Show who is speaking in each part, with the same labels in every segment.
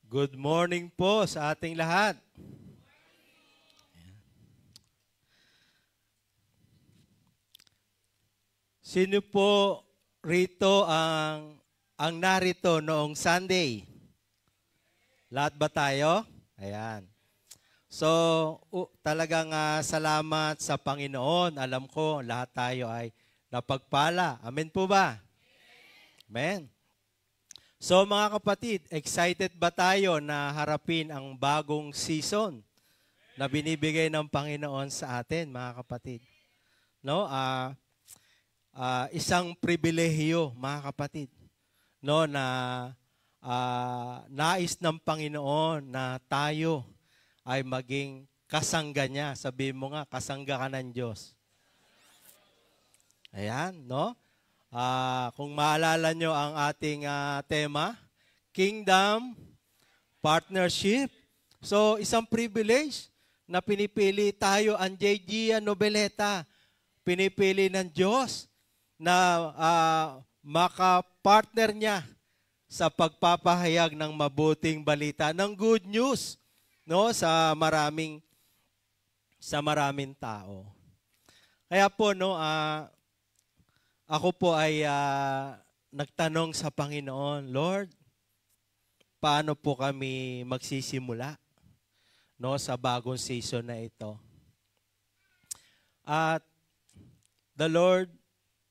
Speaker 1: Good morning po sa ating lahat. Sino po rito ang narito noong Sunday? Lahat ba tayo? Ayan. So, talagang salamat sa Panginoon. Alam ko, lahat tayo ay napagpala. Amen po ba? Amen. So mga kapatid, excited ba tayo na harapin ang bagong season na binibigay ng Panginoon sa atin, mga kapatid? No? Isang pribilehiyo, mga kapatid, no, na nais ng Panginoon na tayo ay maging kasangga niya. Sabihin mo nga, kasangga ka ng Diyos. Ayan, no? Kung maalala nyo ang ating tema, Kingdom Partnership. So, isang privilege na pinipili tayo, Anjay Gia Nobeleta, pinipili ng Diyos na makapartner niya sa pagpapahayag ng mabuting balita, ng good news, no, sa maraming tao. Kaya po, no, ako po ay nagtanong sa Panginoon, Lord, paano po kami magsisimula, no, sa bagong season na ito? At the Lord,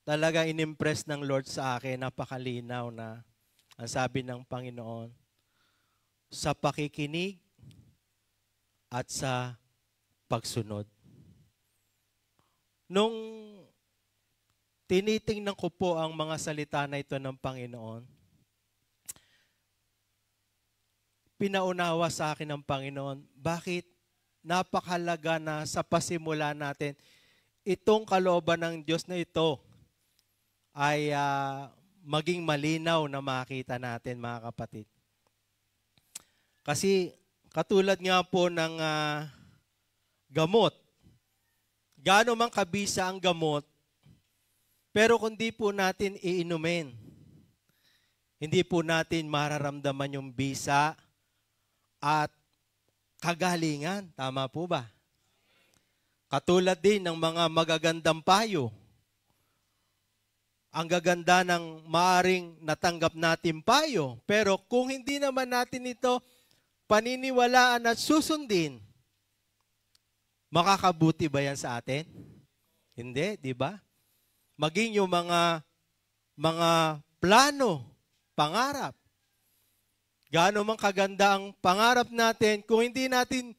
Speaker 1: talaga inimpress ng Lord sa akin, napakalinaw na ang sabi ng Panginoon, sa pakikinig at sa pagsunod. Nung tinitingnan ko po ang mga salita na ito ng Panginoon, pinaunawa sa akin ng Panginoon, bakit napakahalaga na sa pasimula natin, itong kalooban ng Diyos na ito ay maging malinaw na makita natin, mga kapatid. Kasi katulad nga po ng gamot, gaano man kabisa ang gamot, pero kung di po natin iinumin, hindi po natin mararamdaman yung bisa at kagalingan. Tama po ba? Katulad din ng mga magagandang payo. Ang gaganda ng maaring natanggap natin payo. Pero kung hindi naman natin ito paniniwalaan at susundin, makakabuti ba yan sa atin? Hindi, di ba? Maging yung mga plano, pangarap. Gaano man kaganda ang pangarap natin, kung hindi natin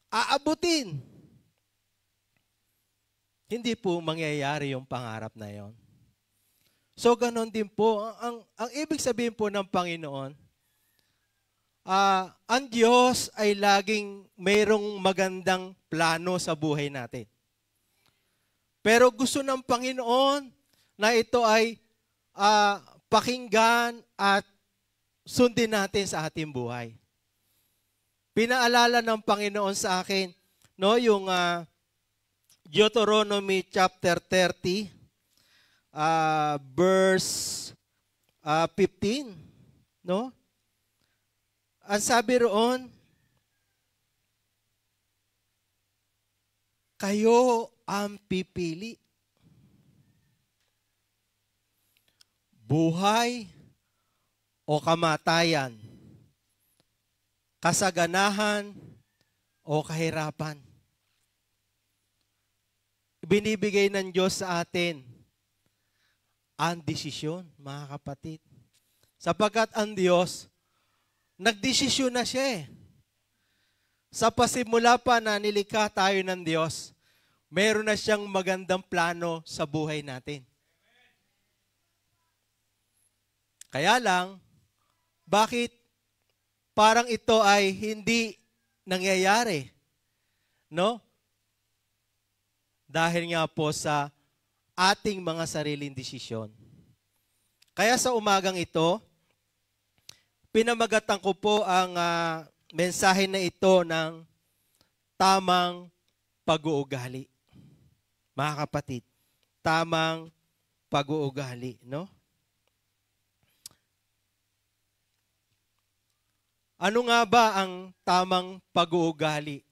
Speaker 1: aabutin, hindi po mangyayari yung pangarap na yon. So, ganon din po. Ang ibig sabihin po ng Panginoon, ang Diyos ay laging mayroong magandang plano sa buhay natin. Pero gusto ng Panginoon na ito ay pakinggan at sundin natin sa ating buhay. Pinaalala ng Panginoon sa akin, no, yung Deuteronomy chapter 30, verse 15, no? Ang sabi roon, kayo ang pipili. Buhay o kamatayan, kasaganahan o kahirapan. Binibigay ng Diyos sa atin ang desisyon, mga kapatid. Sapagkat ang Diyos, nagdesisyon na siya. Sa pasimula pa na nilikha tayo ng Diyos, meron na siyang magandang plano sa buhay natin. Kaya lang, bakit parang ito ay hindi nangyayari? No? Dahil nga po sa ating mga sariling desisyon. Kaya sa umagang ito, pinamagatan ko po ang mensahe na ito ng tamang pag-uugali. Mga kapatid, tamang pag-uugali, no? Ano nga ba ang tamang pag-uugali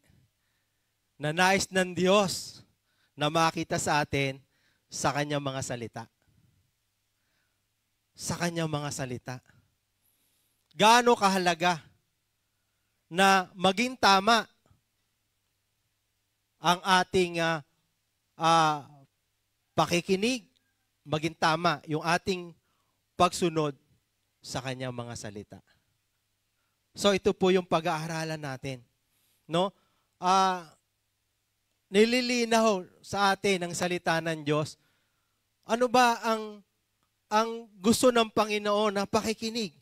Speaker 1: na nais ng Diyos na makita sa atin sa Kanyang mga salita? Sa Kanyang mga salita. Gaano kahalaga na maging tama ang ating pakikinig, maging tama yung ating pagsunod sa Kanyang mga salita. So ito po yung pag-aaralan natin. No? Nililinaw sa atin ang salita ng Diyos. Ano ba ang gusto ng Panginoon na pakikinig?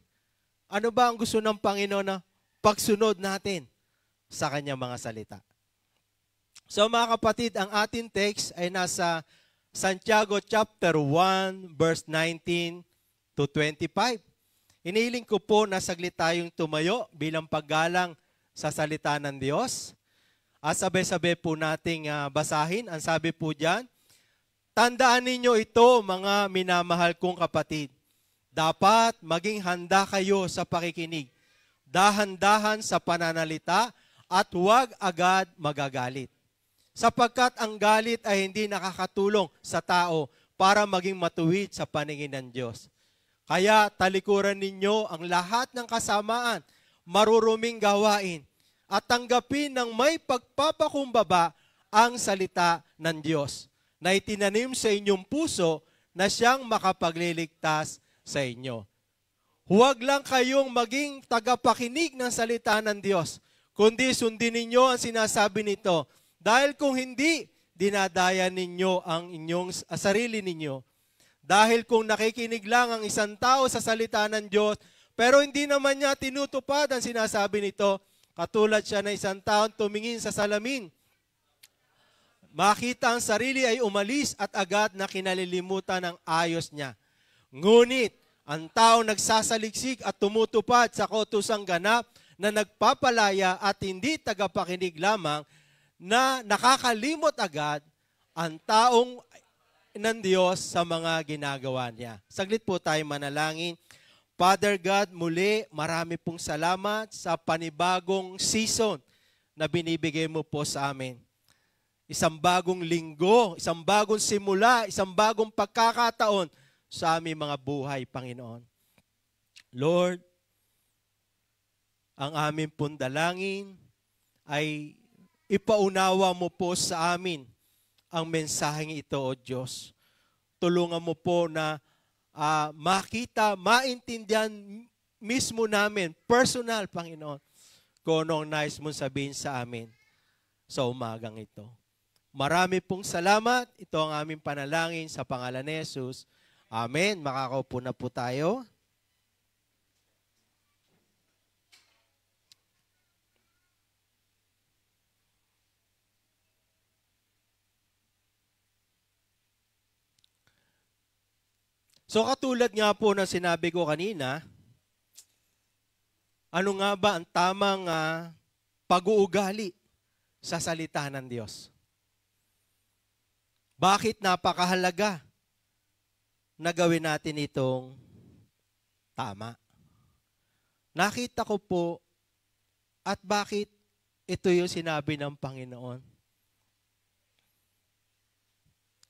Speaker 1: Ano ba ang gusto ng Panginoon na pagsunod natin sa Kanyang mga salita? So mga kapatid, ang ating text ay nasa Santiago chapter 1 verse 19 to 25. Inihiling ko po na saglit tayong tumayo bilang paggalang sa salita ng Diyos. At sabay-sabay po nating basahin. Ang sabi po diyan, tandaan ninyo ito mga minamahal kong kapatid. Dapat maging handa kayo sa pakikinig. Dahan-dahan sa pananalita at huwag agad magagalit. Sapagkat ang galit ay hindi nakakatulong sa tao para maging matuwid sa paningin ng Diyos. Kaya talikuran ninyo ang lahat ng kasamaan, maruruming gawain, at tanggapin ng may pagpapakumbaba ang salita ng Diyos na itinanim sa inyong puso na siyang makapagliligtas sa inyo. Huwag lang kayong maging tagapakinig ng salita ng Diyos, kundi sundin ninyo ang sinasabi nito. Dahil kung hindi, dinadaya ninyo ang inyong sarili ninyo. Dahil kung nakikinig lang ang isang tao sa salita ng Diyos, pero hindi naman niya tinutupad ang sinasabi nito, katulad siya na isang tao tumingin sa salamin. Makita ang sarili ay umalis at agad na kinalilimutan ang ayos niya. Ngunit, ang tao nagsasaliksik at tumutupad sa kautusang ganap na nagpapalaya at hindi tagapakinig lamang na nakakalimot agad ang taong ng Diyos sa mga ginagawa niya. Saglit po tayo manalangin. Father God, muli marami pong salamat sa panibagong season na binibigay mo po sa amin. Isang bagong linggo, isang bagong simula, isang bagong pagkakataon sa aming mga buhay, Panginoon. Lord, ang aming pong dalangin ay ipaunawa mo po sa amin ang mensaheng ito, O Diyos. Tulungan mo po na makita, maintindihan mismo namin, personal, Panginoon, kung anong nais mong sabihin sa amin sa umagang ito. Marami pong salamat. Ito ang aming panalangin sa pangalan ni Jesus. Amen. Makakaupo na po tayo. So katulad nga po na sinabi ko kanina, ano nga ba ang tamang pag-uugali sa salita ng Diyos? Bakit napakahalaga na gawin natin itong tama? Nakita ko po at bakit ito yung sinabi ng Panginoon.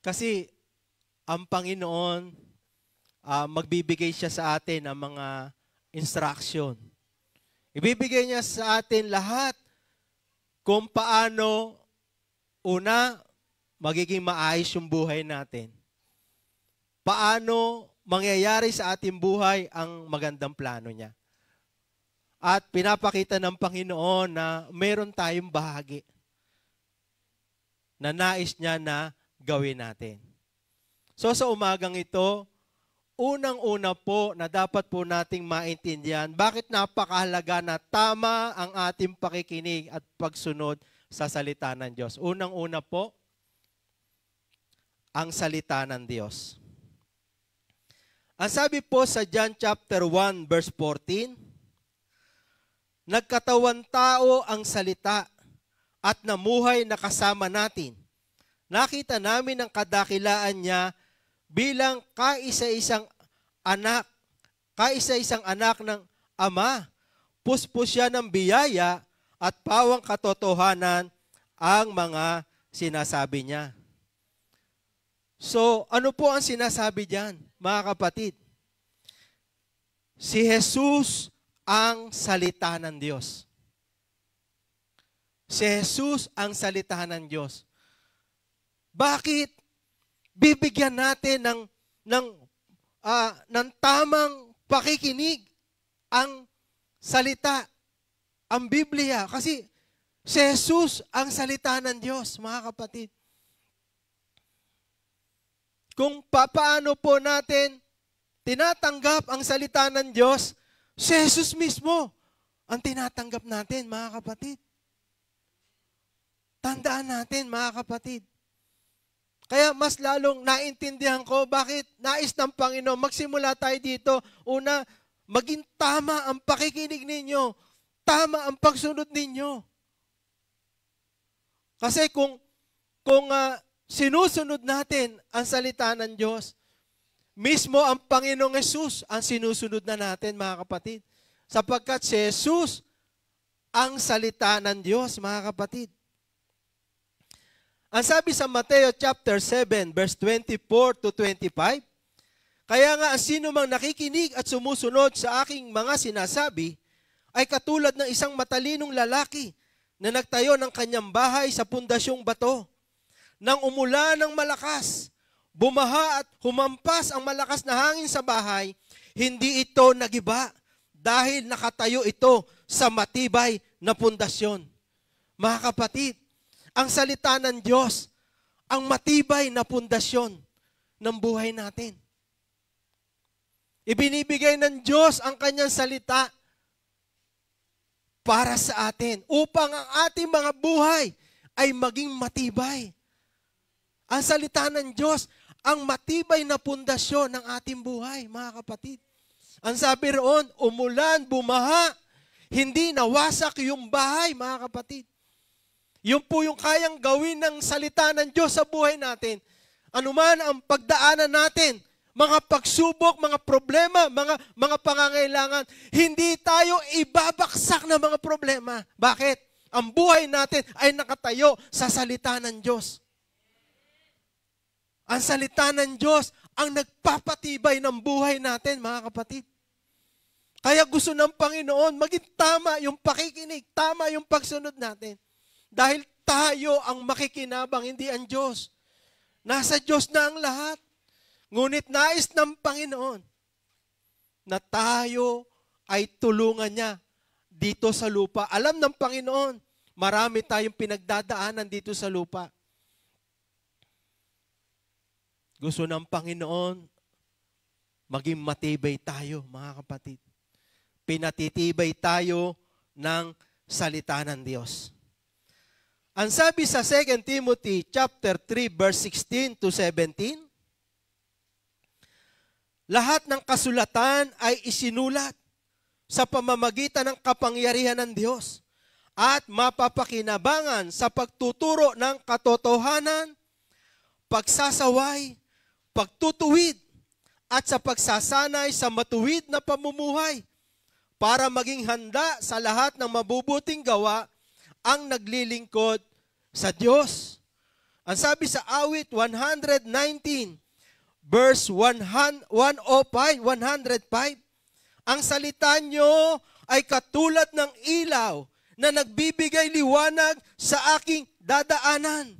Speaker 1: Kasi ang Panginoon, magbibigay siya sa atin ng mga instruction. Ibibigay niya sa atin lahat kung paano, una, magiging maayos yung buhay natin. Paano mangyayari sa ating buhay ang magandang plano niya. At pinapakita ng Panginoon na meron tayong bahagi na nais niya na gawin natin. So sa umagang ito, unang-una po na dapat po nating maintindihan bakit napakahalaga na tama ang ating pakikinig at pagsunod sa salita ng Diyos. Unang-una po, ang salita ng Diyos. Ang sabi po sa John chapter 1 verse 14, nagkatawan tao ang salita at namuhay na kasama natin. Nakita namin ang kadakilaan niya bilang kaisa-isang anak ng Ama puspusya ng biyaya at pawang katotohanan ang mga sinasabi niya. So, ano po ang sinasabi diyan, mga kapatid? Si Jesus ang salita ng Diyos. Si Jesus ang salita ng Diyos. Bakit bibigyan natin ng tamang pakikinig ang salita, ang Biblia? Kasi si Jesus ang salita ng Diyos, mga kapatid. Kung paano po natin tinatanggap ang salita ng Diyos, si Jesus mismo ang tinatanggap natin, mga kapatid. Tandaan natin, mga kapatid. Kaya mas lalong naintindihan ko bakit nais ng Panginoon. Magsimula tayo dito. Una, maging tama ang pakikinig ninyo. Tama ang pagsunod ninyo. Kasi kung sinusunod natin ang salita ng Diyos, mismo ang Panginoong Hesus ang sinusunod na natin, mga kapatid. Sapagkat si Jesus ang salita ng Diyos, mga kapatid. Ang sabi sa Mateo chapter 7, verse 24 to 25, kaya nga ang sino mang nakikinig at sumusunod sa aking mga sinasabi ay katulad ng isang matalinong lalaki na nagtayo ng kanyang bahay sa pundasyong bato. Nang umulan ng malakas, bumaha at humampas ang malakas na hangin sa bahay, hindi ito nagiba dahil nakatayo ito sa matibay na pundasyon. Mga kapatid, ang salita ng Diyos, ang matibay na pundasyon ng buhay natin. Ibinibigay ng Diyos ang kanyang salita para sa atin upang ang ating mga buhay ay maging matibay. Ang salita ng Diyos, ang matibay na pundasyon ng ating buhay, mga kapatid. Ang sabi roon, umulan, bumaha, hindi nawasak yung bahay, mga kapatid. Yun po yung kayang gawin ng salita ng Diyos sa buhay natin. Ano man ang pagdaanan natin, mga pagsubok, mga problema, mga pangangailangan, hindi tayo ibabaksak ng mga problema. Bakit? Ang buhay natin ay nakatayo sa salita ng Diyos. Ang salita ng Diyos ang nagpapatibay ng buhay natin, mga kapatid. Kaya gusto ng Panginoon, maging tama yung pakikinig, tama yung pagsunod natin. Dahil tayo ang makikinabang, hindi ang Diyos. Nasa Diyos na ang lahat. Ngunit nais ng Panginoon na tayo ay tulungan niya dito sa lupa. Alam ng Panginoon, marami tayong pinagdadaanan dito sa lupa. Gusto ng Panginoon, maging matibay tayo, mga kapatid. Pinatitibay tayo ng salita ng Diyos. Ang sabi sa 2 Timothy chapter 3 verse 16 to 17, lahat ng kasulatan ay isinulat sa pamamagitan ng kapangyarihan ng Diyos at mapapakinabangan sa pagtuturo ng katotohanan, pagsasaway, pagtutuwid, at sa pagsasanay sa matuwid na pamumuhay para maging handa sa lahat ng mabubuting gawa ang naglilingkod sa Diyos. Ang sabi sa awit 119, verse 105, ang salita nyo ay katulad ng ilaw na nagbibigay liwanag sa aking dadaanan.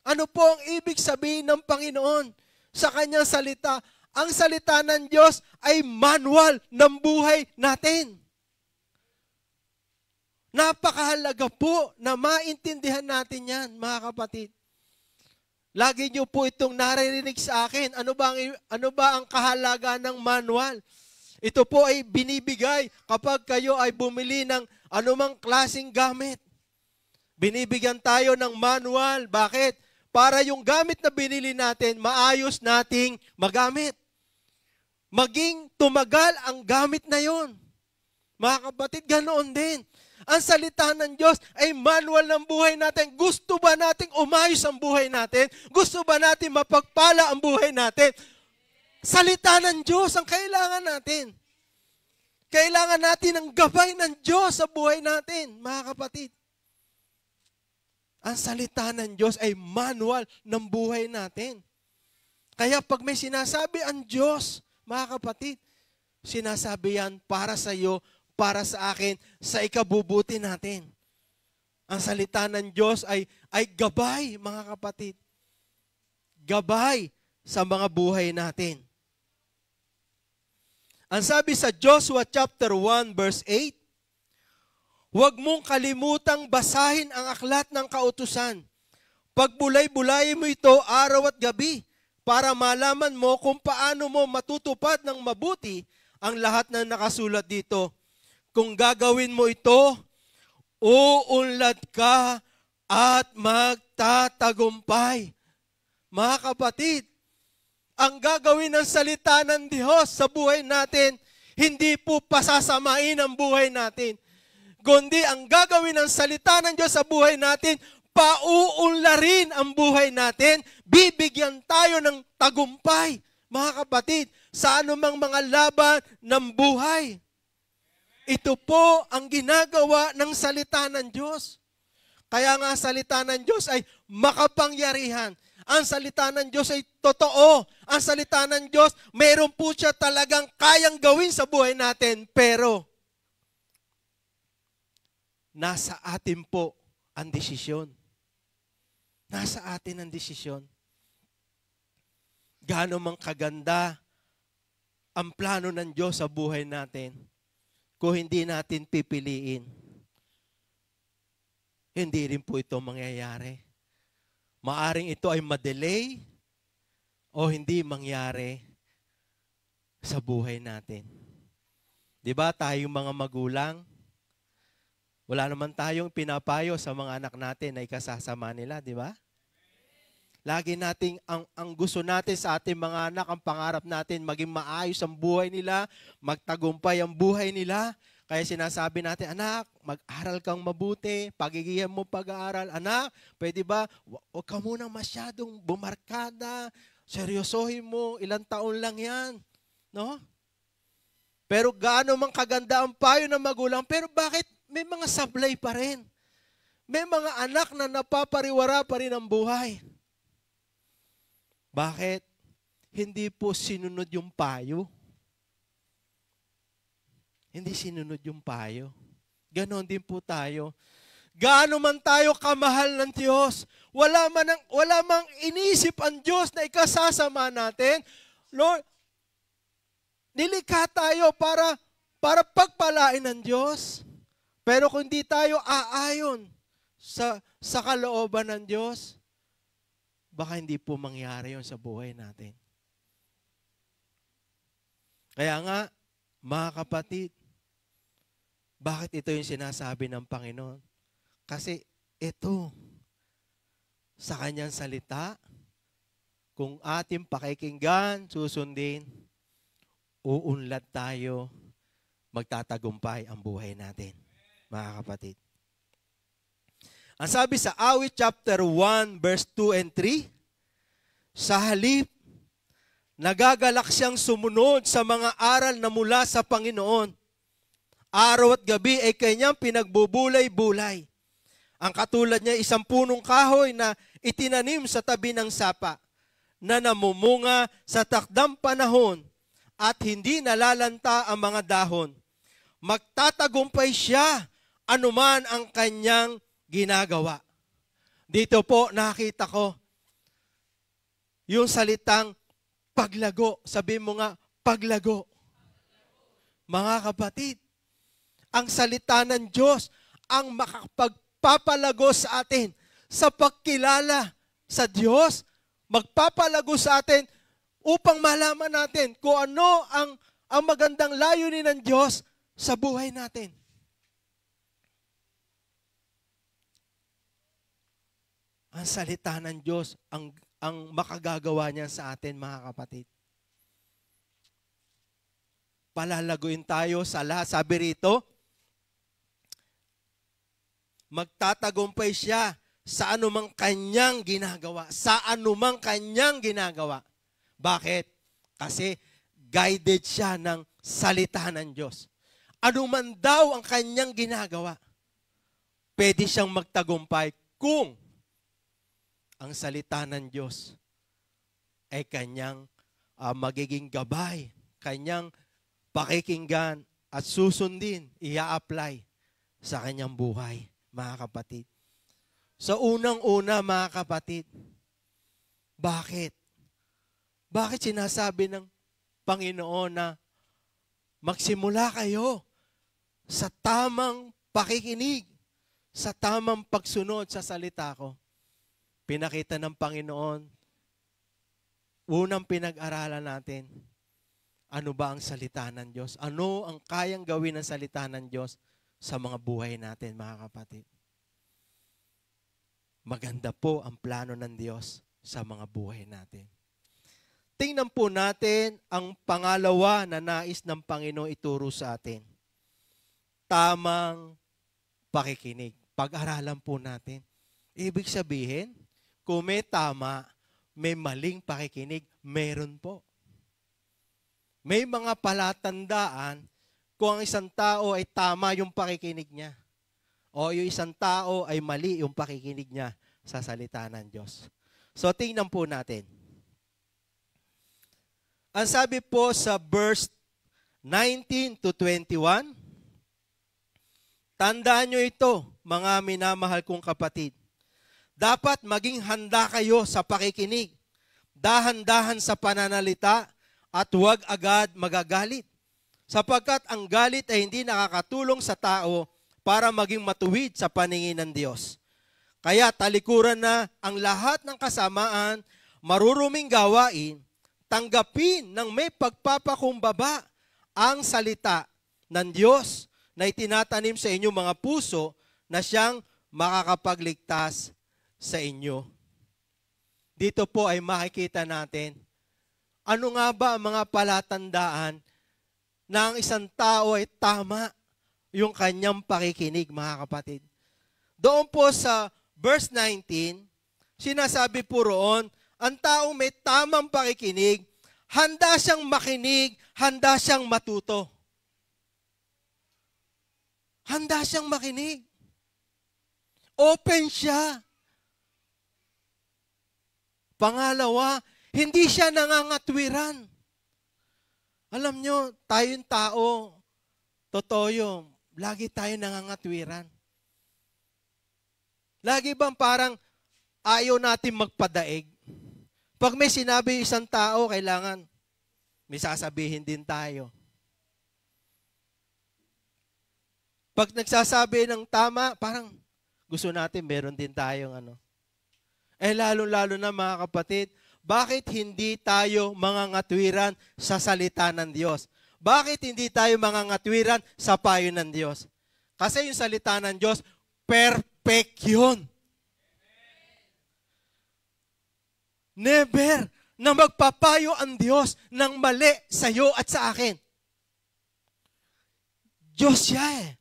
Speaker 1: Ano po ang ibig sabihin ng Panginoon sa kanyang salita? Ang salita ng Diyos ay manual ng buhay natin. Napakahalaga po na maintindihan natin yan, mga kapatid. Lagi niyo po itong naririnig sa akin. Ano ba ang kahalaga ng manual? Ito po ay binibigay kapag kayo ay bumili ng anumang klaseng gamit. Binibigyan tayo ng manual. Bakit? Para yung gamit na binili natin, maayos nating magamit. Maging tumagal ang gamit na yon. Mga kapatid, ganoon din. Ang salita ng Diyos ay manual ng buhay natin. Gusto ba nating umayos ang buhay natin? Gusto ba natin mapagpala ang buhay natin? Salita ng Diyos ang kailangan natin. Kailangan natin ang gabay ng Diyos sa buhay natin, mga kapatid. Ang salita ng Diyos ay manual ng buhay natin. Kaya pag may sinasabi ang Diyos, mga kapatid, sinasabi yan para sa iyo, para sa akin, sa ikabubuti natin. Ang salita ng Diyos ay gabay, mga kapatid. Gabay sa mga buhay natin. Ang sabi sa Joshua chapter 1 verse 8, huwag mong kalimutang basahin ang aklat ng kautusan. Pagbulay-bulayin mo ito araw at gabi para malaman mo kung paano mo matutupad ng mabuti ang lahat ng nakasulat dito. Kung gagawin mo ito, uunlad ka at magtatagumpay. Mga kapatid, ang gagawin ng salita ng Diyos sa buhay natin, hindi po pasasamain ang buhay natin. Kundi ang gagawin ng salita ng Diyos sa buhay natin, pauunlarin ang buhay natin, bibigyan tayo ng tagumpay, mga kapatid, sa anumang mga laban ng buhay. Ito po ang ginagawa ng salita ng Diyos. Kaya nga salita ng Diyos ay makapangyarihan. Ang salita ng Diyos ay totoo. Ang salita ng Diyos, mayroon po siya talagang kayang gawin sa buhay natin. Pero, nasa atin po ang desisyon. Nasa atin ang desisyon. Gaano mang kaganda ang plano ng Diyos sa buhay natin, kung hindi natin pipiliin, hindi rin po ito mangyayari. Maaring ito ay madelay o hindi mangyari sa buhay natin. Di ba tayong mga magulang, wala naman tayong pinapayo sa mga anak natin na ikasasama nila, di ba? Lagi nating, ang gusto natin sa ating mga anak, ang pangarap natin, maging maayos ang buhay nila, magtagumpay ang buhay nila. Kaya sinasabi natin, anak, mag-aral kang mabuti, pagigihan mo pag-aaral. Anak, pwede ba, huwag ka muna masyadong bumarkada, seryosohin mo, ilang taon lang yan. No? Pero gaano mang kaganda ang payo ng magulang, pero bakit may mga sablay pa rin? May mga anak na napapariwara pa rin ang buhay. Bakit? Hindi po sinunod yung payo. Hindi sinunod yung payo. Ganon din po tayo. Gaano man tayo kamahal ng Diyos, wala mang inisip ang Diyos na ikasasama natin. Lord, nilikha tayo para pagpalain ng Diyos. Pero kung di tayo aayon sa kalooban ng Diyos, baka hindi po mangyari yun sa buhay natin. Kaya nga, mga kapatid, bakit ito yung sinasabi ng Panginoon? Kasi ito, sa kanyang salita, kung ating pakikinggan, susundin, uunlad tayo, magtatagumpay ang buhay natin, mga kapatid. Ang sabi sa Awit chapter 1, verse 2 and 3, sa halip, nagagalak siyang sumunod sa mga aral na mula sa Panginoon. Araw at gabi ay kanyang pinagbubulay-bulay. Ang katulad niya, isang punong kahoy na itinanim sa tabi ng sapa, na namumunga sa takdang panahon at hindi nalalanta ang mga dahon. Magtatagumpay siya anuman ang kanyang ginagawa. Dito po nakita ko yung salitang paglago. Sabi mo nga, paglago. Mga kapatid, ang salita ng Diyos ang makapagpapalago sa atin sa pagkilala sa Diyos, magpapalago sa atin upang malaman natin kung ano ang magandang layunin ng Diyos sa buhay natin. Ang salita ng Diyos ang makagagawa niya sa atin, mga kapatid. Palalaguin tayo sa lahat. Sabi rito, magtatagumpay siya sa anumang kanyang ginagawa. Sa anumang kanyang ginagawa. Bakit? Kasi guided siya ng salita ng Diyos. Ano man daw ang kanyang ginagawa, pwede siyang magtagumpay kung ang salita ng Diyos ay kanyang magiging gabay, kanyang pakikinggan at susundin, i-apply sa kanyang buhay, mga kapatid. Sa unang-una, mga kapatid, bakit? Bakit sinasabi ng Panginoon na magsimula kayo sa tamang pakikinig, sa tamang pagsunod sa salita ko? Pinakita ng Panginoon, unang pinag-aralan natin, ano ba ang salita ng Diyos? Ano ang kayang gawin ng salita ng Diyos sa mga buhay natin, mga kapatid? Maganda po ang plano ng Diyos sa mga buhay natin. Tingnan po natin ang pangalawa na nais ng Panginoon ituro sa atin. Tamang pakikinig. Pag-aralan po natin. Ibig sabihin, kung may tama, may maling pakikinig, meron po. May mga palatandaan kung ang isang tao ay tama yung pakikinig niya o yung isang tao ay mali yung pakikinig niya sa salita ng Diyos. So, tingnan po natin. Ang sabi po sa verse 19 to 21, tandaan nyo ito, mga minamahal kong kapatid. Dapat maging handa kayo sa pakikinig, dahan-dahan sa pananalita, at huwag agad magagalit. Sapagkat ang galit ay hindi nakakatulong sa tao para maging matuwid sa paningin ng Diyos. Kaya talikuran na ang lahat ng kasamaan, maruruming gawain, tanggapin ng may pagpapakumbaba ang salita ng Diyos na itinatanim sa inyong mga puso na siyang makakapagligtas sa inyo. Dito po ay makikita natin, ano nga ba ang mga palatandaan na ang isang tao ay tama yung kanyang pakikinig, mga kapatid. Doon po sa verse 19, sinasabi po roon, ang taong may tamang pakikinig, handa siyang makinig, handa siyang matuto. Handa siyang makinig. Open siya. Pangalawa, hindi siya nangangatwiran. Alam nyo, tayong tao, totoo yun, lagi tayo nangangatwiran. Lagi bang parang ayaw natin magpadaig? Pag may sinabi isang tao, kailangan may sasabihin din tayo. Pag nagsasabi ng tama, parang gusto natin meron din tayong ano. Lalo-lalo na mga kapatid, bakit hindi tayo mangangatwiran sa salita ng Diyos? Bakit hindi tayo mangangatwiran sa payo ng Diyos? Kasi yung salita ng Diyos, perfect yun. Never na magpapayo ang Diyos ng mali sa iyo at sa akin. Diyos siya eh.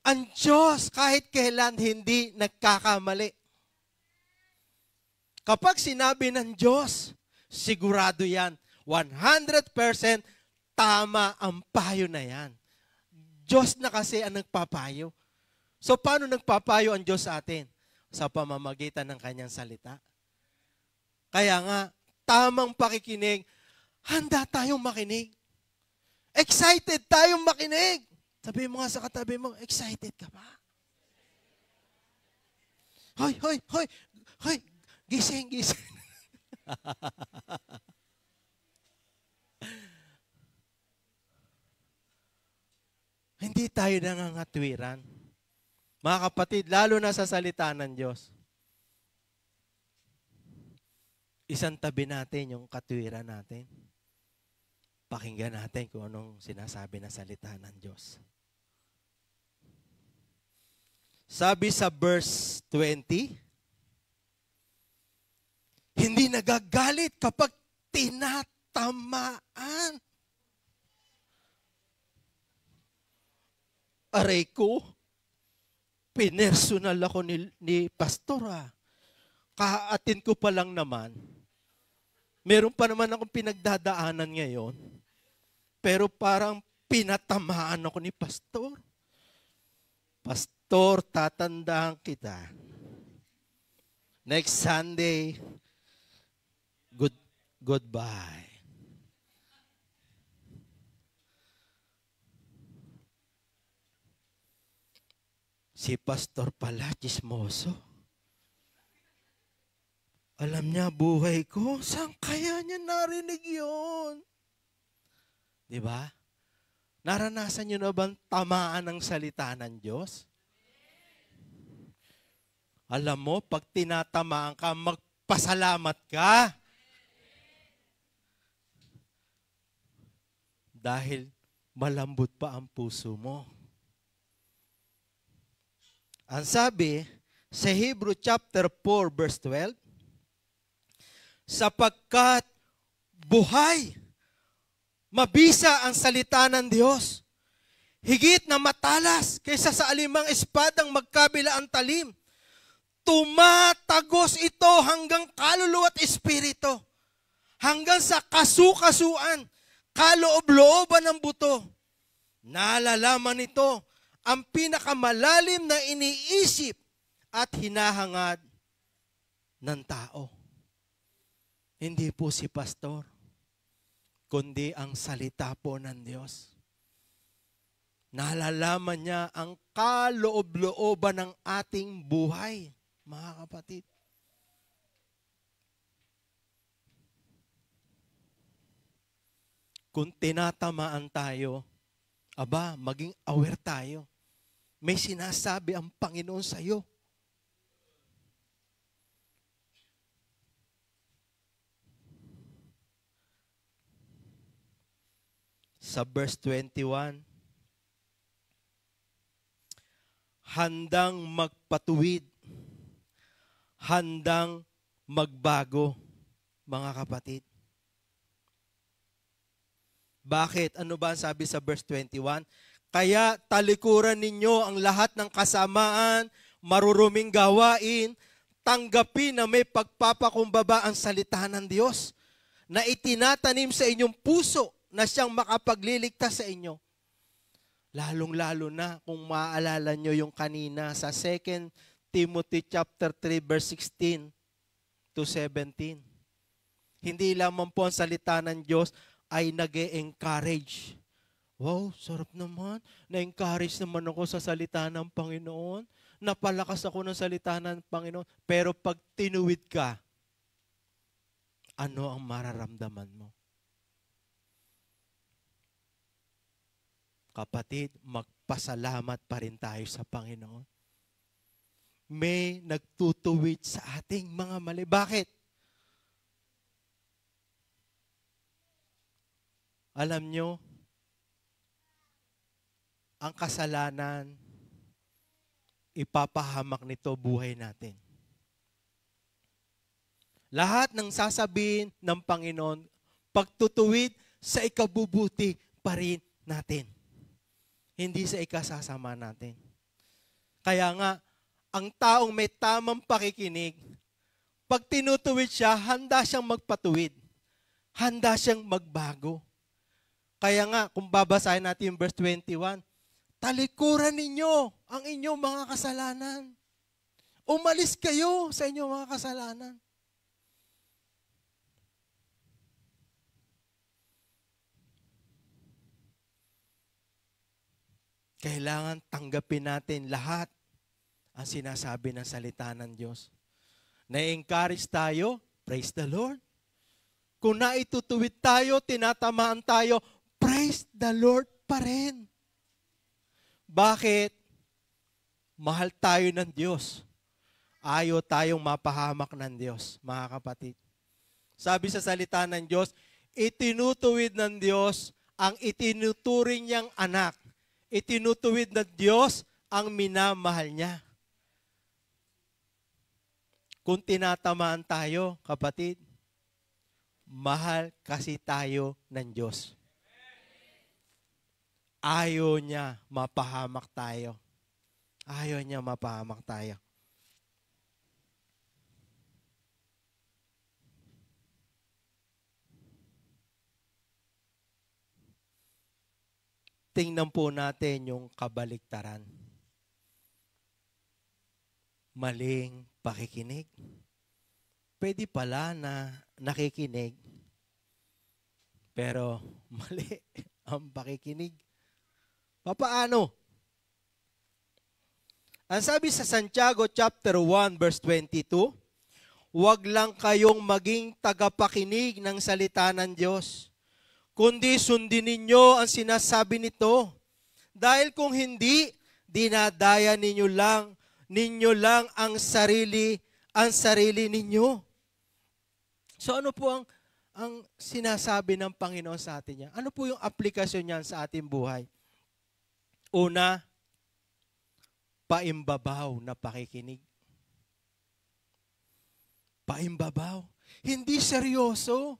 Speaker 1: Ang Diyos kahit kailan hindi nagkakamali. Kapag sinabi ng Diyos, sigurado yan, 100% tama ang payo na yan. Diyos na kasi ang nagpapayo. So paano nagpapayo ang Diyos sa atin? Sa pamamagitan ng kanyang salita. Kaya nga, tamang pakikinig, handa tayong makinig. Excited tayong makinig. Sabi mo nga sa katabi mo, excited ka ba? Hoy, hoy, hoy, hoy, gising, gising. Hindi tayo nangangatwiran. Mga kapatid, lalo na sa salita ng Diyos. Isang tabi natin yung katwiran natin. Pakinggan natin kung anong sinasabi na salita ng Diyos. Sabi sa verse 20, hindi nagagalit kapag tinatamaan. Aray ko, pinersonal ako ni pastor Kaatin ko pa lang naman. Meron pa naman akong pinagdadaanan ngayon. Pero parang pinatamaan ako ni pastor. Pastor, tatandaan kita. Next Sunday, goodbye. Si pastor pala, chismoso. Alam niya buhay ko, saan kaya niya narinig yun? Di ba? Naranasan niyo na bang tamaan ng salita ng Diyos? Alam mo, pag tinatamaan ka, magpasalamat ka. Dahil malambot pa ang puso mo. Ang sabi sa Hebrew chapter 4 verse 12, sapagkat buhay, mabisa ang salita ng Diyos, higit na matalas kaysa sa alimang espadang magkabila ang talim. Tumatagos ito hanggang kaluluwa at espiritu, hanggang sa kasukasuan, kaloob-looban ng buto. Nalalaman nito ang pinakamalalim na iniisip at hinahangad ng tao. Hindi po si pastor, kundi ang salita po ng Diyos. Nalalaman niya ang kaloob-looban ng ating buhay, mga kapatid. Kung tinatamaan tayo, maging aware tayo. May sinasabi ang Panginoon sa iyo. Sa verse 21, handang magpatuwid, handang magbago, mga kapatid. Bakit? Ano ba ang sabi sa verse 21? Kaya talikuran ninyo ang lahat ng kasamaan, maruruming gawain, tanggapin na may pagpapakumbaba ang salita ng Diyos na itinatanim sa inyong puso na siyang makapagliligtas sa inyo. Lalong-lalo na kung maaalala nyo yung kanina sa 2 Timothy chapter 3 verse 16 to 17. Hindi lamang po ang salita ng Diyos ay nag-e-encourage. Wow, sarap naman. Na-encourage naman ako sa salita ng Panginoon. Napalakas ako ng salita ng Panginoon. Pero pag tinuwid ka, ano ang mararamdaman mo? Kapatid, magpasalamat pa rin tayo sa Panginoon. May nagtutuwid sa ating mga mali. Bakit? Alam nyo, ang kasalanan, ipapahamak nito buhay natin. Lahat ng sasabihin ng Panginoon, pagtutuwid sa ikabubuti pa rin natin. Hindi sa ikasasama natin. Kaya nga, ang taong may tamang pakikinig, pag tinutuwid siya, handa siyang magpatuwid. Handa siyang magbago. Kaya nga, kung babasahin natin yung verse 21, talikuran ninyo ang inyong mga kasalanan. Umalis kayo sa inyong mga kasalanan. Kailangan tanggapin natin lahat ang sinasabi ng salita ng Diyos. Na-encourage tayo, praise the Lord. Kung naitutuwid tayo, tinatamaan tayo, praise the Lord pa rin. Bakit? Mahal tayo ng Diyos. Ayaw tayong mapahamak ng Diyos, mga kapatid. Sabi sa salita ng Diyos, itinutuwid ng Diyos ang itinuturing niyang anak. Itinutuwid ng Diyos ang minamahal niya. Kung tinatamaan tayo, kapatid, mahal kasi tayo ng Diyos. Ayaw niya mapahamak tayo. Ayaw niya mapahamak tayo. tingnan po natin yung kabaliktaran. Maling pakikinig. Pwede pala na nakikinig, pero mali ang pakikinig. Papaano? Ang sabi sa Santiago chapter 1 verse 22, huwag lang kayong maging tagapakinig ng salita ng Diyos, kundi sundin ninyo ang sinasabi nito. Dahil kung hindi, dinadaya ninyo lang ang sarili ninyo. So ano po ang sinasabi ng Panginoon sa atin niya? Ano po yung aplikasyon niyan sa ating buhay? Una, paimbabaw na pakikinig. Paimbabaw. Hindi seryoso.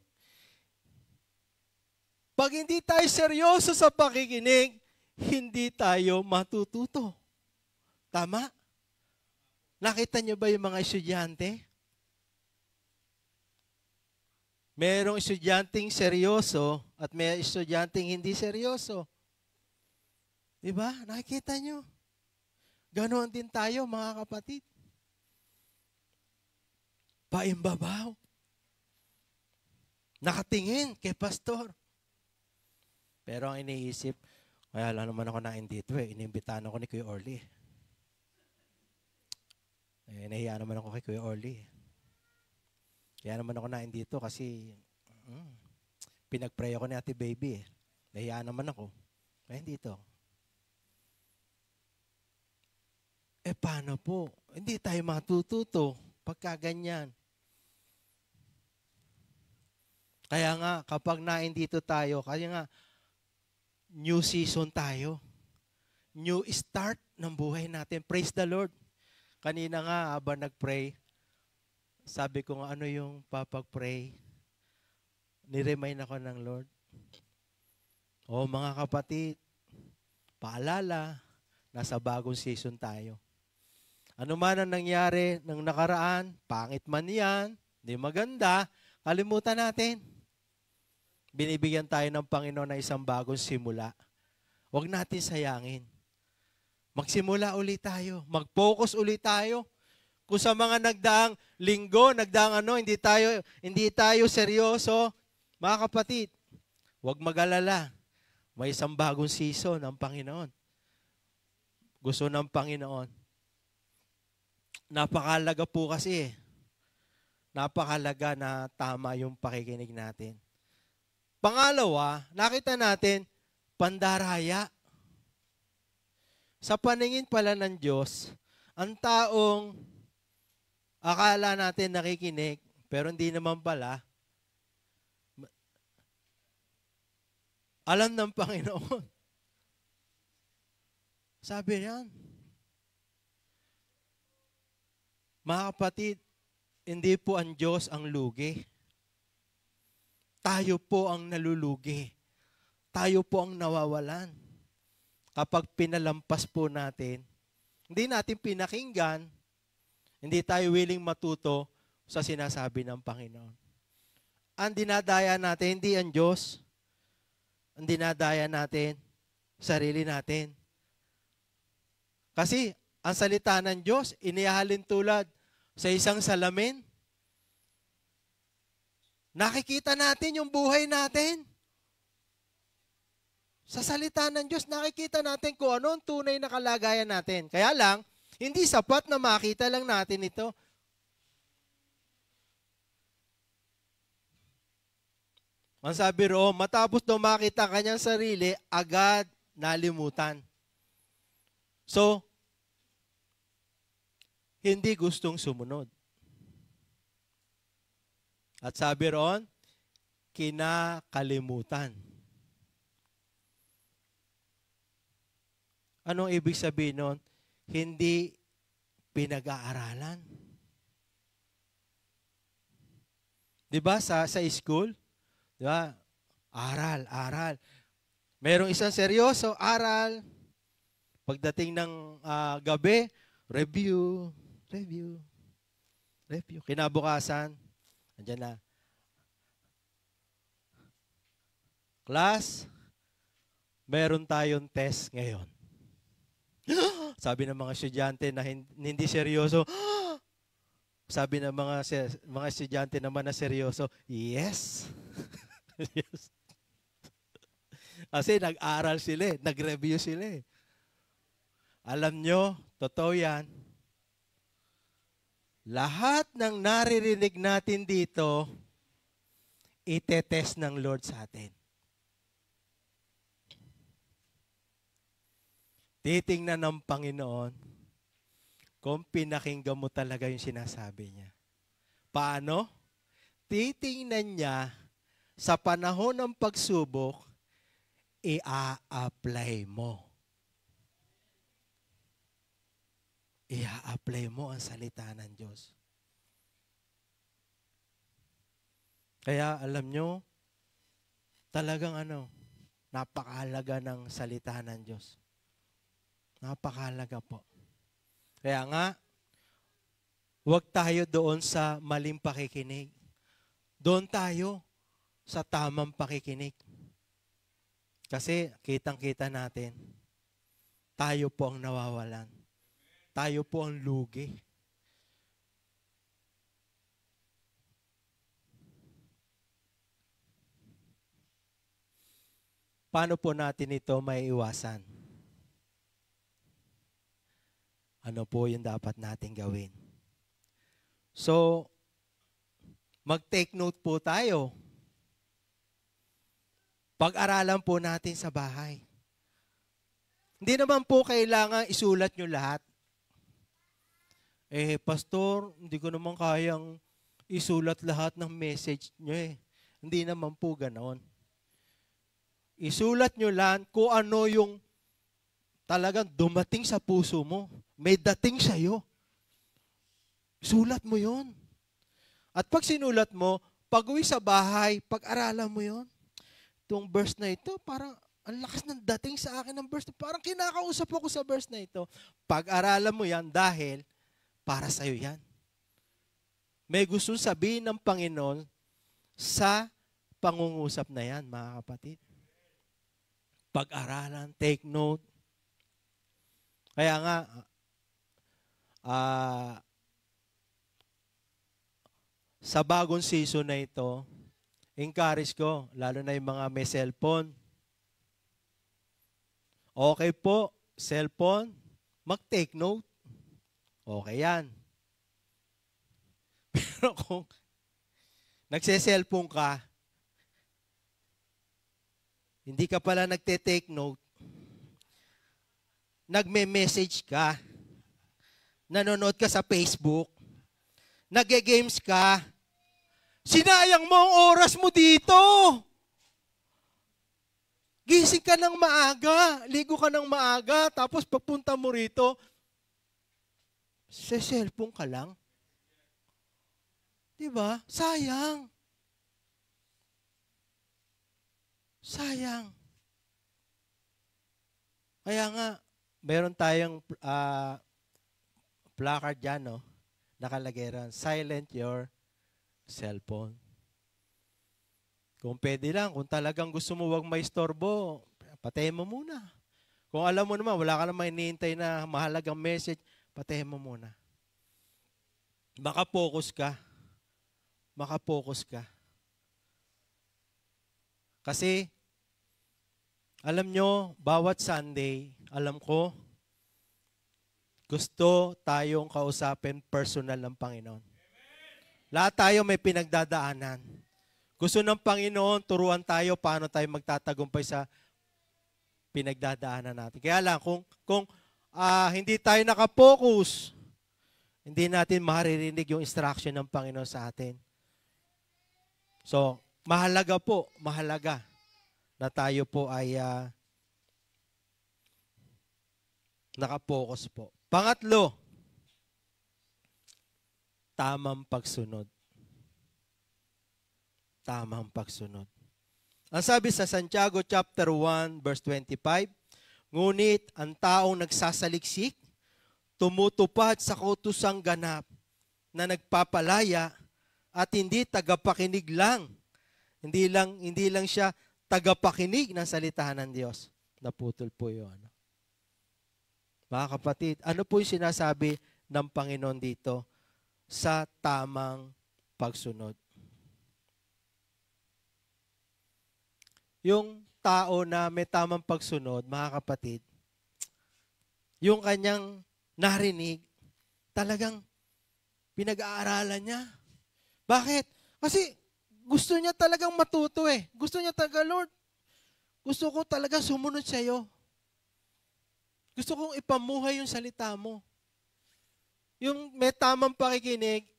Speaker 1: Pag hindi tayo seryoso sa pakikinig, hindi tayo matututo. Tama? Nakita niyo ba yung mga estudyante? Merong estudyanteng seryoso at may estudyanteng hindi seryoso. Diba? Nakikita niyo? Ganoon din tayo, mga kapatid. Paimbabaw. Nakatingin kay pastor. Pero ang iniisip, kaya lang naman ako nain dito Inimbitahan ako ni Kuya Orly. Nahiya naman ako kay Kuya Orly. Kaya naman ako nain dito kasi pinag-pray ako ni Ate Baby. Nahiya naman ako. Kaya dito. Paano po? Hindi tayo matututo pagka ganyan. Kaya nga, kapag nain dito tayo, kaya nga, new season tayo. New start ng buhay natin. Praise the Lord. Kanina nga, habang nag-pray, sabi ko nga, ano yung papag-pray? Niremind ako ng Lord. Mga kapatid, paalala, nasa bagong season tayo. Ano man ang nangyari ng nakaraan, pangit man yan, hindi maganda, kalimutan natin. Binibigyan tayo ng Panginoon na isang bagong simula. Huwag natin sayangin. Magsimula ulit tayo. Mag-focus ulit tayo. Kung sa mga nagdaang linggo, hindi tayo seryoso, mga kapatid, huwag mag-alala. May isang bagong season ng Panginoon. Gusto ng Panginoon. Napakalaga po kasi. Napakalaga na tama yung pakikinig natin. Pangalawa, nakita natin, pandaraya. Sa paningin pala ng Diyos, ang taong akala natin nakikinig, pero hindi naman pala, alam ng Panginoon. Sabi niyan, mga kapatid, hindi po ang Diyos ang lugi. Tayo po ang nalulugi. Tayo po ang nawawalan. Kapag pinalampas po natin, hindi natin pinakinggan, hindi tayo willing matuto sa sinasabi ng Panginoon. Ang dinadaya natin, hindi ang Diyos. Ang dinadaya natin, sarili natin. Kasi, ang salita ng Diyos, inihalin tulad sa isang salamin. Nakikita natin yung buhay natin. Sa salita ng Diyos, nakikita natin kung ano ang tunay na kalagayan natin. Kaya lang, hindi sapat na makita lang natin ito. Ang sabi roon, matapos daw makita kanyang sarili, agad nalimutan. So, hindi gustong sumunod. At sabi roon, kinakalimutan. Anong ibig sabihin nun? Hindi pinag-aaralan. Diba sa school? Diba? Aral. Merong isang seryoso, aral. Pagdating ng gabi, review. Kinabukasan, andyan na. Class, meron tayong test ngayon. Sabi ng mga estudyante na hindi seryoso, sabi ng mga estudyante naman na seryoso, yes. Yes. Kasi nag-aral sila, nag-review sila. Alam nyo, totoo yan. Lahat ng naririnig natin dito, itetest ng Lord sa atin. Titingnan ng Panginoon kung pinakinggan mo talaga yung sinasabi niya. Paano? Titingnan niya sa panahon ng pagsubok, i-a-apply mo. I-a-apply mo ang salita ng Diyos. Kaya alam nyo, talagang napakahalaga ng salita ng Diyos. Napakahalaga po. Kaya nga, huwag tayo doon sa maling pakikinig. Doon tayo sa tamang pakikinig. Kasi kitang-kita natin, tayo po ang nawawalan. Tayo po ang lugi. Paano po natin ito maiiwasan? Ano po yung dapat natin gawin? So, mag-take note po tayo. Pag-aralan po natin sa bahay. Hindi naman po kailangan isulat nyo lahat. Pastor, hindi ko naman kayang isulat lahat ng message nyo Hindi naman po ganon. Isulat nyo lang kung ano yung talagang dumating sa puso mo. May dating sa'yo. Sulat mo yon. At pag sinulat mo, pag-uwi sa bahay, pag-aralan mo yon. Itong verse na ito, parang ang lakas ng dating sa akin ng verse. Parang kinakausap ako sa verse na ito. Pag-aralan mo yan dahil para sa'yo yan. May gusto sabihin ng Panginoon sa pangungusap na yan, mga kapatid. Pag-aralan, take note. Kaya nga, sa bagong season na ito, encourage ko, lalo na yung mga may cellphone. Okay po, cellphone, mag-take note. Okay yan. Pero kung nagse-cellphone ka, hindi ka pala nagte-take note, nagme-message ka, nanonood ka sa Facebook, nage-games ka, sinayang mo ang oras mo dito. Gising ka ng maaga, ligo ka ng maaga, tapos pagpunta mo rito, sa cellphone ka lang. Diba? Sayang. Sayang. Kaya nga, meron tayong placard dyan, no? Nakalagay ron, silent your cellphone. Kung pwede lang, kung talagang gusto mo wag may istorbo, patayin mo muna. Kung alam mo naman, wala ka naman hinihintay na mahalagang message, patayin mo muna. Makapokus ka. Makapokus ka. Kasi, alam nyo, bawat Sunday, alam ko, gusto tayong kausapin personal ng Panginoon. Lahat tayo may pinagdadaanan. Gusto ng Panginoon, turuan tayo paano tayo magtatagumpay sa pinagdadaanan natin. Kaya lang, kung hindi tayo nakapokus, hindi natin maririnig yung instruction ng Panginoon sa atin. So, mahalaga po, mahalaga na tayo po ay nakapokus po. Pangatlo, tamang pagsunod. Tamang pagsunod. Ang sabi sa Santiago chapter 1 verse 25, ngunit ang taong nagsasaliksik, tumutupad sa kautusang ganap na nagpapalaya at hindi tagapakinig lang. Hindi lang siya tagapakinig ng salita ng Diyos. Naputol po yung ano. Mga kapatid, ano po yung sinasabi ng Panginoon dito sa tamang pagsunod? Yung tao na may tamang pagsunod, mga kapatid, yung kanyang narinig, talagang pinag-aaralan niya. Bakit? Kasi gusto niya talagang matuto eh. Gusto niya talaga, Lord, gusto ko talaga sumunod sa iyo. Gusto kong ipamuhay yung salita mo. Yung may tamang pakikinig,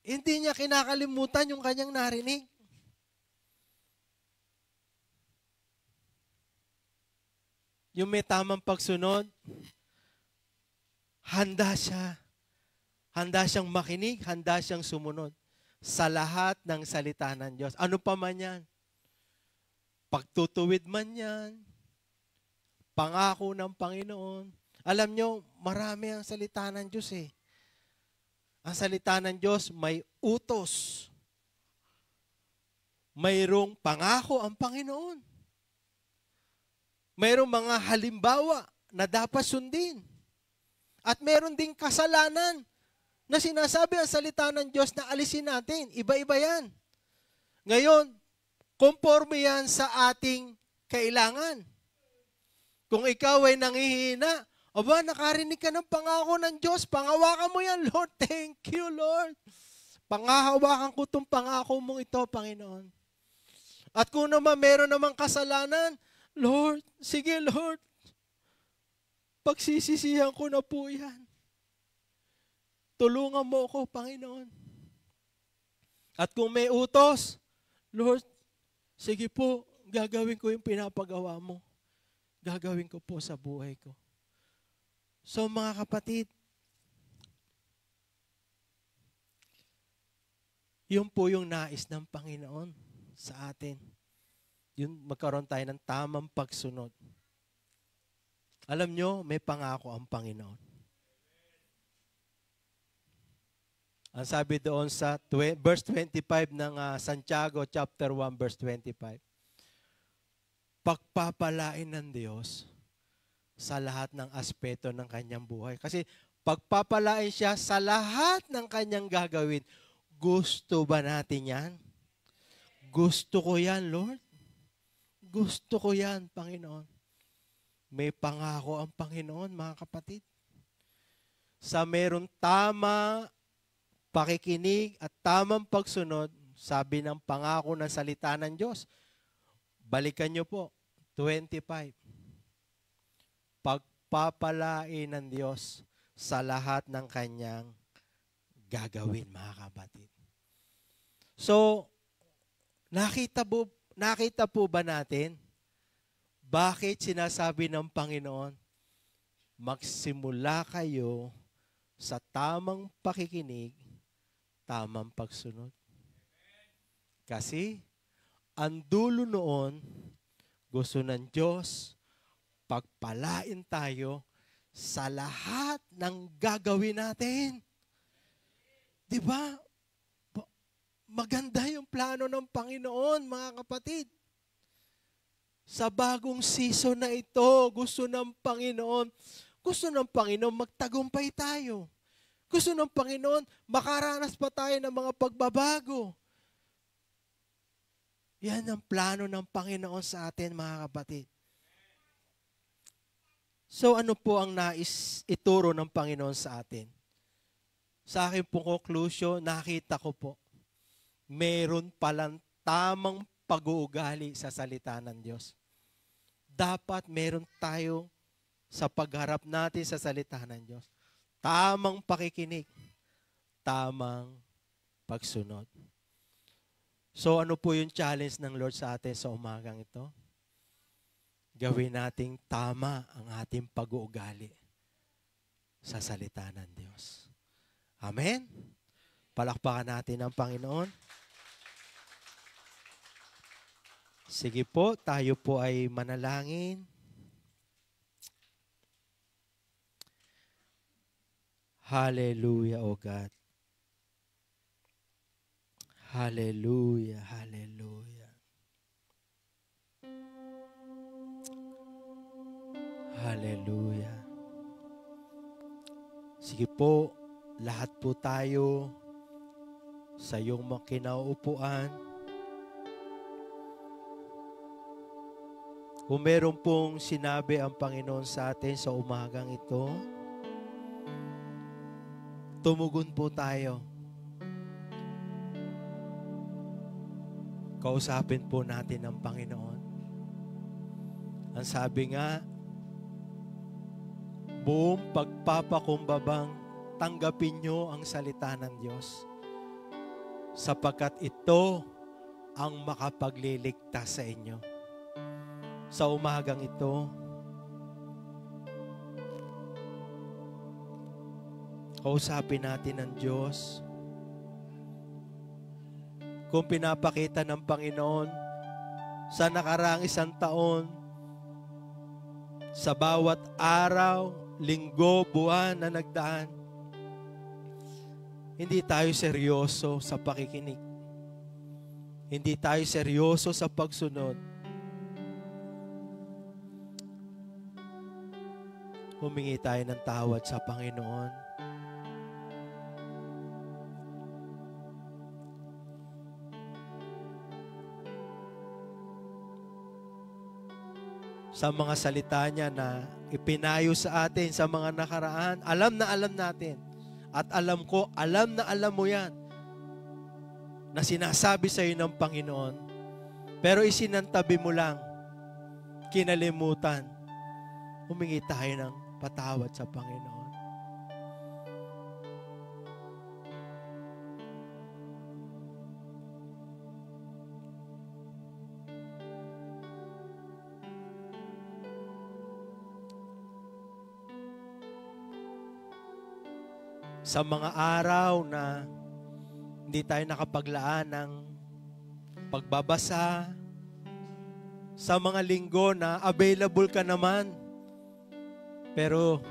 Speaker 1: hindi niya kinakalimutan yung kanyang narinig. Yung may tamang pagsunod, handa siya. Handa siyang makinig, handa siyang sumunod sa lahat ng salita ng Diyos. Ano pa man yan? Pagtutuwid man yan, pangako ng Panginoon. Alam nyo, marami ang salita ng Diyos eh. Ang salita ng Diyos may utos. Mayroong pangako ang Panginoon. Mayroong mga halimbawa na dapat sundin. At mayroon ding kasalanan na sinasabi ang salita ng Diyos na alisin natin. Iba-iba yan. Ngayon, conforme yan sa ating kailangan. Kung ikaw ay nangihina, aba, nakarinig ka ng pangako ng Diyos, pangawakan mo yan, Lord. Thank you, Lord. Pangahawakan ko itong pangako mong ito, Panginoon. At kung naman meron namang kasalanan, Lord, sige Lord, pagsisisihan ko na po yan. Tulungan mo ako, Panginoon. At kung may utos, Lord, sige po, gagawin ko yung pinapagawa mo. Gagawin ko po sa buhay ko. So mga kapatid, yun po yung nais ng Panginoon sa atin. Yun, magkaroon tayo ng tamang pagsunod. Alam nyo, may pangako ang Panginoon. Ang sabi doon sa verse 25 ng Santiago chapter 1 verse 25. Pagpapalain ng Diyos sa lahat ng aspeto ng kanyang buhay. Kasi pagpapalain siya sa lahat ng kanyang gagawin. Gusto ba natin yan? Gusto ko yan, Lord. Gusto ko yan, Panginoon. May pangako ang Panginoon, mga kapatid. Sa merong tama pakikinig at tamang pagsunod, sabi ng pangako ng salita ng Diyos. Balikan nyo po, 25. Pagpapalain ng Diyos sa lahat ng kanyang gagawin, mga kapatid. So, nakita po ba natin bakit sinasabi ng Panginoon, magsimula kayo sa tamang pakikinig, tamang pagsunod? Kasi, ang dulo noon, gusto ng Diyos, pagpalain tayo sa lahat ng gagawin natin. Diba? Maganda yung plano ng Panginoon, mga kapatid. Sa bagong season na ito, gusto ng Panginoon magtagumpay tayo. Gusto ng Panginoon, makaranas pa tayo ng mga pagbabago. Yan ang plano ng Panginoon sa atin, mga kapatid. So ano po ang nais ituro ng Panginoon sa atin? Sa akin pong conclusion, nakita ko po, meron palang tamang pag-uugali sa salita ng Diyos. Dapat meron tayo sa pagharap natin sa salita ng Diyos. Tamang pakikinig, tamang pagsunod. So ano po yung challenge ng Lord sa atin sa umagang ito? Gawin nating tama ang ating pag-uugali sa salita ng Diyos. Amen? Palakpakan natin ang Panginoon. Sige po, tayo po ay manalangin. Hallelujah, O God. Hallelujah, hallelujah. Hallelujah. Sige po, lahat po tayo sa iyong mga kinauupuan. Kung meron pong sinabi ang Panginoon sa atin sa umagang ito, tumugon po tayo. Kausapin po natin ang Panginoon. Ang sabi nga, buong pagpapakumbabang tanggapin nyo ang salita ng Diyos, sapagkat ito ang makapagliligtas sa inyo. Sa umagang ito, kausapin natin ang Diyos. Kung pinapakita ng Panginoon sa nakaraang isang taon, sa bawat araw, linggo, buwan na nagdaan, hindi tayo seryoso sa pakikinig. Hindi tayo seryoso sa pagsunod. Humingi tayo ng tawad sa Panginoon. Sa mga salita niya na ipinayo sa atin sa mga nakaraan, alam na alam natin. At alam ko, alam na alam mo yan, na sinasabi sa iyo ng Panginoon. Pero isinantabi mo lang, kinalimutan. Humingi tayo ng patawad sa Panginoon. Sa mga araw na hindi tayo nakapaglaan ng pagbabasa, sa mga linggo na available ka naman, pero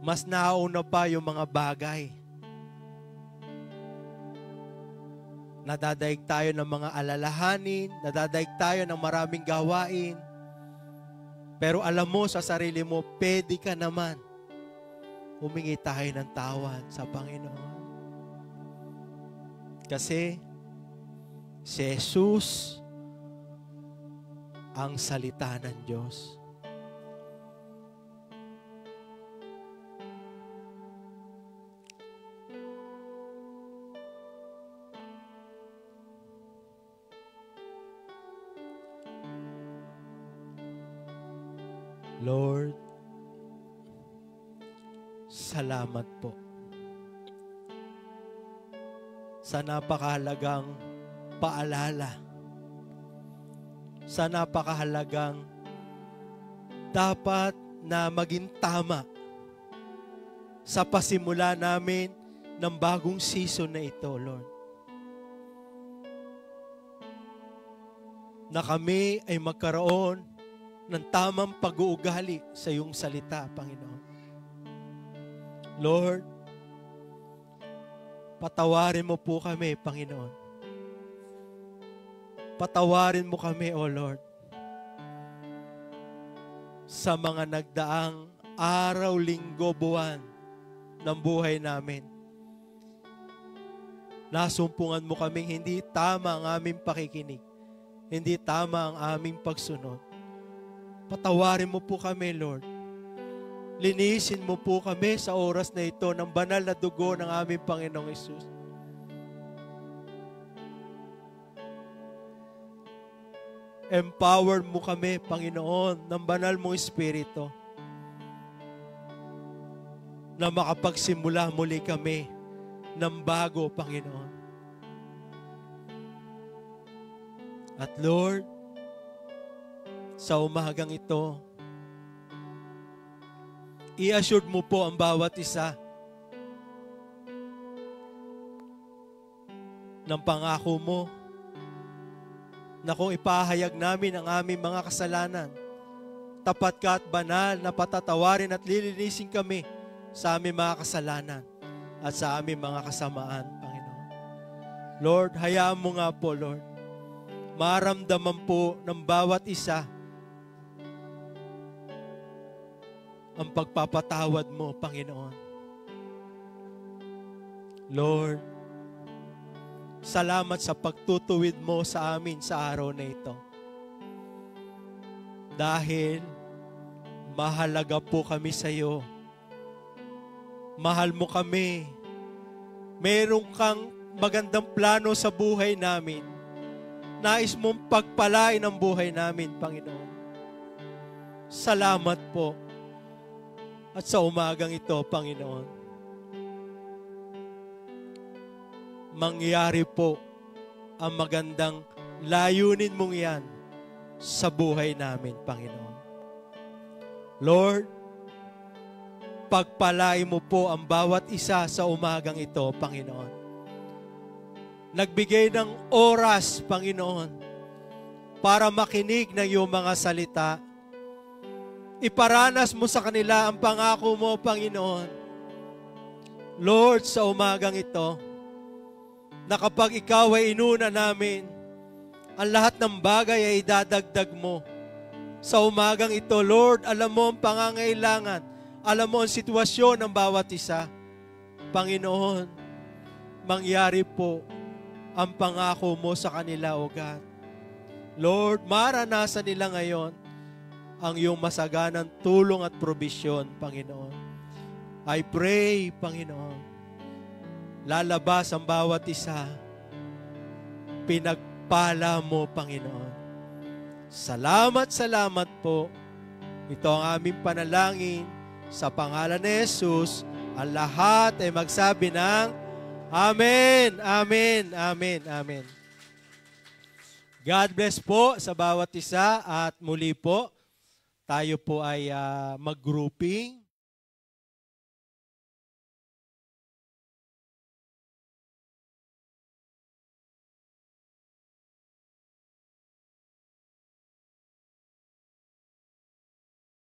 Speaker 1: mas nauna pa yung mga bagay. Nadadaig tayo ng mga alalahanin, nadadaig tayo ng maraming gawain, pero alam mo sa sarili mo, pwede ka naman. Humingi tayo ng tawad sa Panginoon. Kasi si Jesus ang salita ng Diyos. Lord, salamat po sa napakahalagang paalala, sa napakahalagang dapat na maging tama sa pasimula namin ng bagong season na ito, Lord. Na kami ay magkaroon ng tamang pag-uugali sa iyong salita, Panginoon. Lord, patawarin mo po kami, Panginoon. Patawarin mo kami, O Lord, sa mga nagdaang araw, linggo, buwan ng buhay namin. Nasumpungan mo kaming hindi tama ang aming pakikinig, hindi tama ang aming pagsunod. Patawarin mo po kami, Lord. Linisin mo po kami sa oras na ito ng banal na dugo ng aming Panginoong Hesus. Empower mo kami, Panginoon, ng banal mong Espiritu na makapagsimula muli kami ng bago, Panginoon. At Lord, sa umagang ito, i-assured mo po ang bawat isa ng pangako mo na kung ipahayag namin ang aming mga kasalanan, tapat ka at banal na patatawarin at lilinisin kami sa aming mga kasalanan at sa aming mga kasamaan, Panginoon. Lord, hayaan mo nga po, Lord, maramdaman po ng bawat isa ang pagpapatawad mo, Panginoon. Lord, salamat sa pagtutuwid mo sa amin sa araw na ito. Dahil mahalaga po kami sa iyo. Mahal mo kami. Meron kang magandang plano sa buhay namin. Nais mong pagpalain ang buhay namin, Panginoon. Salamat po. At sa umagang ito, Panginoon, mangyari po ang magandang layunin mong yan sa buhay namin, Panginoon. Lord, pagpalain mo po ang bawat isa sa umagang ito, Panginoon. Nagbigay ng oras, Panginoon, para makinig ng iyong mga salita. Iparanas mo sa kanila ang pangako mo, Panginoon. Lord, sa umagang ito, na kapag ikaw ay inuna namin, ang lahat ng bagay ay idadagdag mo. Sa umagang ito, Lord, alam mo ang pangangailangan. Alam mo ang sitwasyon ng bawat isa. Panginoon, mangyari po ang pangako mo sa kanila, O God. Lord, maranasan nila ngayon ang iyong masaganang tulong at probisyon, Panginoon. I pray, Panginoon, lalabas ang bawat isa. Pinagpala mo, Panginoon. Salamat, salamat po. Ito ang aming panalangin. Sa pangalan ni Jesus, ang lahat ay magsabi ng Amen, Amen, Amen, Amen. God bless po sa bawat isa at muli po, tayo po ay mag-grouping.